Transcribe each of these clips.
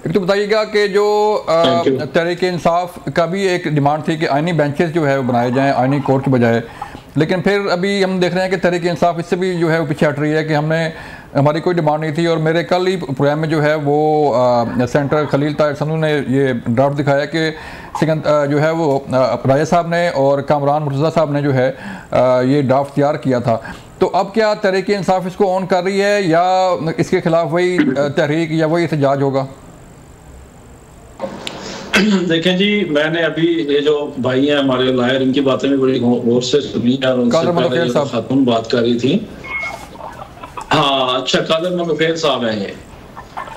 एक तो बताइएगा कि जो तहरीक इंसाफ का भी एक डिमांड थी कि आइनी बेंचेस जो है वो बनाए जाएं आइनी कोर्ट के बजाय, लेकिन फिर अभी हम देख रहे हैं कि तहरीक इंसाफ इससे भी जो है वो पीछे हट रही है कि हमारी कोई डिमांड नहीं थी। और मेरे कल ही प्रोग्राम में जो है वो सेंटर खलील ताहिर संधू ने ये ड्राफ्ट दिखाया कि जो है वो राजा साहब ने और कामरान मुर्तज़ा साहब ने जो है ये ड्राफ्ट तैयार किया था। तो अब क्या तहरीक इंसाफ इसको ऑन कर रही है या इसके खिलाफ वही तहरीक या वही एहतजाज होगा? देखें जी, मैंने अभी ये जो भाई हैं हमारे लायर, इनकी बातें भी बड़ी गौर से सुनी है और उनसे पहले जो खातून बात कर रही थी। हाँ अच्छा, कादर मनोखेर साहब हैं ये।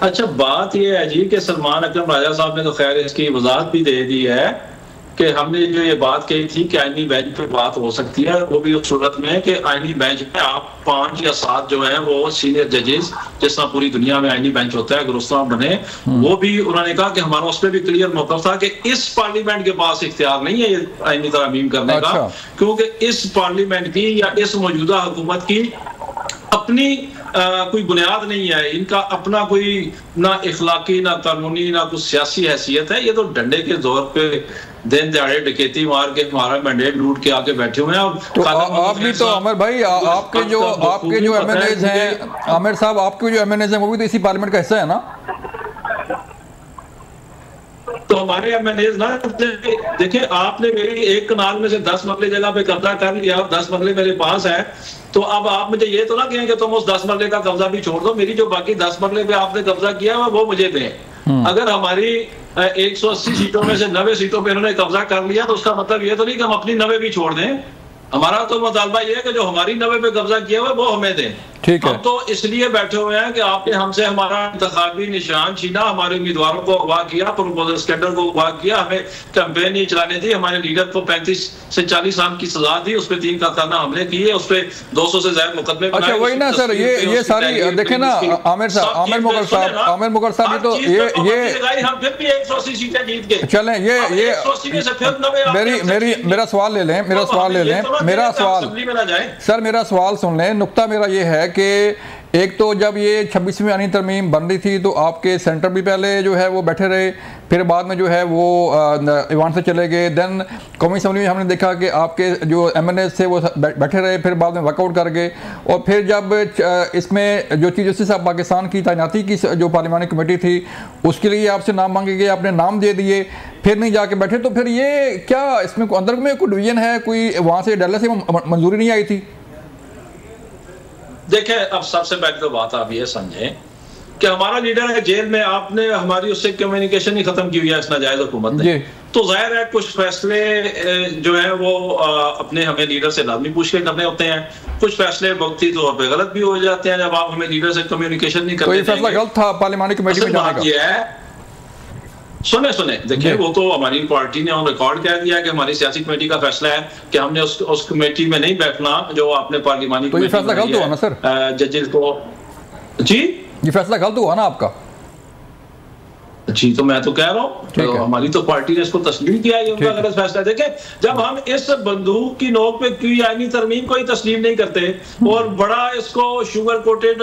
अच्छा, बात ये है जी कि सलमान अकरम राजा साहब ने तो खैर इसकी वजाहत भी दे दी है कि हमने जो ये बात कही थी कि आईनी बेंच पे बात हो सकती है, वो भी उस सूरत में कि आईनी बेंच में आप 5 या 7 जो है वो सीनियर जजेस, जिस तरह पूरी दुनिया में आईनी बेंच होता है, अगर उस तरह बने। वो भी उन्होंने कहा कि हमारा उस पर भी क्लियर मौक़िफ़ था कि इस पार्लियामेंट के पास इख्तियार नहीं है ये आईनी तरमीम करने का, क्योंकि इस पार्लियामेंट की या इस मौजूदा हुकूमत की अपनी कोई बुनियाद नहीं है, इनका अपना कोई ना इखलाकी ना कानूनी ना कुछ सियासी हैसियत है। ये तो डंडे के जोर पे दिन दिहाड़े डकैती मार के हमारा मैंडेट लूट के आके बैठे हुए हैं। तो आप भी तो आमिर भाई, आपके जो एमएनएज हैं, आमिर साहब आपके जो एमएनएज हैं वो भी तो इसी पार्लियामेंट का हिस्सा है ना? तो हमारे एमएनएज ना, देखिए आपने मेरी 1 कनाल में से 10 मरले जगह पे कब्जा कर लिया और 10 मरले मेरे पास है, तो अब आप मुझे ये तो ना कहें कि तुम उस 10 मरले का कब्जा भी छोड़ दो, मेरी जो बाकी 10 मरले पे आपने कब्जा किया है वो मुझे दें। अगर हमारी 180 सीटों में से 90 सीटों पे इन्होंने कब्जा कर लिया तो उसका मतलब ये तो नहीं कि हम अपनी 90 भी छोड़ दें। हमारा तो मुतालबा ये है कि जो हमारी 90 पे कब्जा किया हुआ वो हमें दें। ठीक है। हम तो इसलिए बैठे हुए हैं कि आपने हमसे हमारा इंतखाबी निशान छीना, हमारे उम्मीदवारों को अगवा किया, प्रपोजल स्कैंडल को अगवा किया, हमें कैंपेन नहीं चलाने दी, हमारे लीडर को 35 से 40 साल की सजा दी, उस पर 3 काताना हमले किए, उस पर 200 से ज्यादा मुकदमे। अच्छा वही ना सर, ये सारी देखे ना आमिर साहब, आमिर मुगल साहब तो ये हम फिर भी 180 सीटें जीत गए। चलें, ये मेरा सवाल ले लें, मेरा सवाल सुन लें। नुक्ता मेरा ये है कि एक तो जब ये 26वीं आईनी तरमीम बन रही थी तो आपके सेंटर भी पहले जो है वो बैठे रहे, फिर बाद में जो है वो ईवान से चले गए, देन कौमी असम्बली में हमने देखा कि आपके जो एमएनएस थे वो बैठे रहे, फिर बाद में वर्कआउट कर गए, और फिर जब इसमें जो चीफ जस्टिस ऑफ पाकिस्तान की तैनाती की जो पार्लियामानी कमेटी थी उसके लिए आपसे नाम मांगे गए, आपने नाम दे दिए, फिर नहीं जाके बैठे। तो फिर ये क्या इसमें अंदर में कोई डिवीजन है, कोई वहाँ से डेला से मंजूरी नहीं आई थी? देखें, अब सबसे पहले तो बात आप ये समझें कि हमारा लीडर है जेल में, आपने हमारी उससे कम्युनिकेशन ही खत्म की हुई है इस नाजायज हुकूमत ने, तो जाहिर है कुछ फैसले जो है वो अपने हमें लीडर से लाजमी पूछ के करने होते हैं, कुछ फैसले वक्ती तौर पे गलत भी हो जाते हैं जब आप हमें लीडर से कम्युनिकेशन नहीं करते। तो ये फैसला गलत था पार्लियामानी कमेटी में जाने का? ये है, सुने देखिए, वो तो हमारी पार्टी ने ऑन रिकॉर्ड कह दिया कि हमारी सियासी कमेटी का फैसला है कि हमने उस कमेटी में नहीं बैठना जो आपने पार्लियामानी तो ये फैसला गलत हुआ ना सर? जजेस को जी, ये फैसला गलत हुआ ना आपका? जी, तो मैं तो कह रहा हूँ तो हमारी तो पार्टी ने इसको तस्लीम किया है, उनका गलत फैसला है। देखें, जब हम इस बंदूक की नोक पे कोई आईनी तरमीम को ही तस्लीम नहीं करते और बड़ा इसको शुगर कोटेड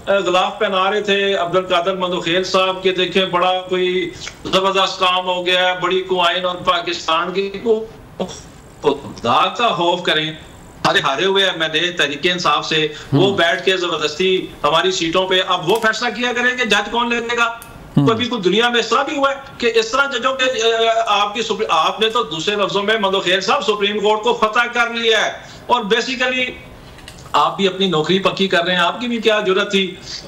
गिलाफ पहना रहे थे अब्दुल कादिर मनोखेर साहब के, देखें बड़ा कोई जबरदस्त काम हो गया है, बड़ी कुआइन और पाकिस्तान की खुदा का खौफ करें। हारे हुए मैंने तहरीक इंसाफ से वो बैठ के जबरदस्ती हमारी सीटों पे अब वो फैसला किया करेंगे जज कौन लेगा। कभी कुछ दुनिया में इस तरह भी हुआ है कि इस तरह जजों के आपने तो दूसरे लफ्जों में मनोखेर साहब सुप्रीम कोर्ट को फतह कर लिया है, और बेसिकली आप भी अपनी नौकरी पक्की कर रहे हैं, आपकी भी क्या जरूरत थी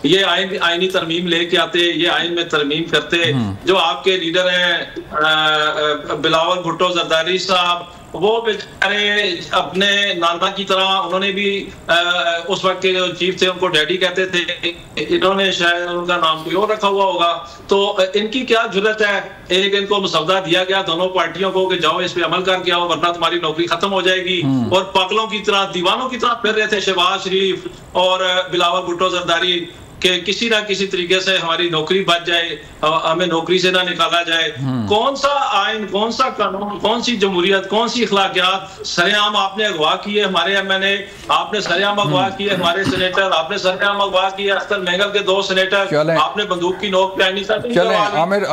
ये आईनी तरमीम लेके आते, ये आइन में तरमीम करते। जो आपके लीडर हैं बिलावल भुट्टो जरदारी साहब, वो बेचारे अपने नाना की तरह, उन्होंने भी उस वक्त के जो चीफ थे उनको डैडी कहते थे, इन्होंने शायद उनका नाम कोई और रखा हुआ होगा। तो इनकी क्या जरूरत है, एक इनको मसौदा दिया गया दोनों पार्टियों को कि जाओ इस पे अमल करके आओ वरना तुम्हारी नौकरी खत्म हो जाएगी, और पागलों की तरह दीवानों की तरह फिर रहे थे शहबाज शरीफ और बिलावल भुट्टो जरदारी कि किसी ना किसी तरीके से हमारी नौकरी बच जाए, हमें नौकरी से ना निकाला जाए। कौन सा आइन, कौन सा कानून, कौन सी जमहूरियत, कौन सी अखलाकियात? सरेआम आपने अगवा किए हमारे MNA, आपने सरेआम अगवा किए हमारे सेनेटर, आपने सरेआम अगवा किए अख्तर महंगल के 2 सेनेटर, आपने बंदूक की नोक पे आईनी चलें आमिर